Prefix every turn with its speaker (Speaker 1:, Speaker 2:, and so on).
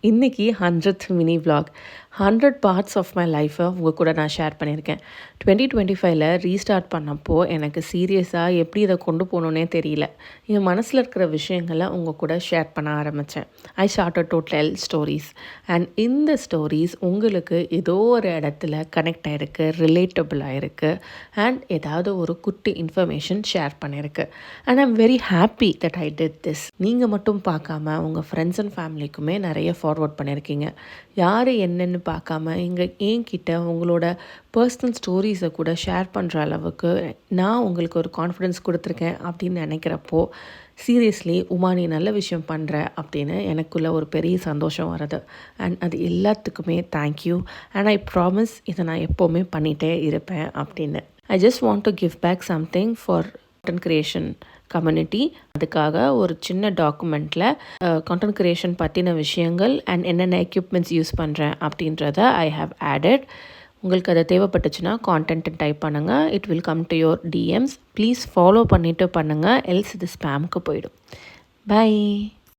Speaker 1: இன்றைக்கி 100th mini vlog 100 parts of my லைஃப்பை உங்கள் கூட நான் ஷேர் பண்ணியிருக்கேன். 2025ல் ரீஸ்டார்ட் பண்ணப்போ எனக்கு சீரியஸாக எப்படி இதை கொண்டு போகணுன்னே தெரியல. என் மனசில் இருக்கிற விஷயங்களை உங்கள் கூட ஷேர் பண்ண ஆரம்பித்தேன். I started to tell stories and இந்த ஸ்டோரிஸ் உங்களுக்கு ஏதோ ஒரு இடத்துல கனெக்ட் ஆகிருக்கு, ரிலேட்டபிள் ஆகிருக்கு அண்ட் ஏதாவது ஒரு குட்டி இன்ஃபர்மேஷன் ஷேர் பண்ணியிருக்கு. And I'm very happy that I did this. நீங்கள் மட்டும் பார்க்காம உங்கள் ஃப்ரெண்ட்ஸ் அண்ட் ஃபேமிலிக்குமே நிறைய ஃபார்வர்ட் பண்ணியிருக்கீங்க. யார் என்னென்னு பார்க்காம என்கிட்ட உங்களோட பர்சனல் ஸ்டோரிஸை கூட ஷேர் பண்ணுற அளவுக்கு நான் உங்களுக்கு ஒரு கான்ஃபிடென்ஸ் கொடுத்துருக்கேன் அப்படின்னு நினைக்கிறப்போ சீரியஸ்லி உமா நீ நல்ல விஷயம் பண்ணுற அப்படின்னு எனக்குள்ள ஒரு பெரிய சந்தோஷம் வருது. அண்ட் அது எல்லாத்துக்குமே தேங்க்யூ. அண்ட் ஐ ப்ராமிஸ் இதை நான் எப்போவுமே பண்ணிகிட்டே இருப்பேன் அப்படின்னு. I just want to give back something for content creation community. அதுக்காக ஒரு சின்ன டாக்குமெண்ட்டில் கண்டென்ட் கிரியேஷன் பற்றின விஷயங்கள் அண்ட் என்னென்ன எக்யூப்மெண்ட்ஸ் யூஸ் பண்ணுறேன் அப்படின்றத ஐ ஹாவ் ஆடட். உங்களுக்கு அதை தேவைப்பட்டுச்சுன்னா கான்டென்ட் டைப் பண்ணுங்கள். It will come to your DMs. Please follow பண்ணிவிட்டு பண்ணுங்கள், எல்ஸ் இது ஸ்பேமுக்கு போயிடும். பை.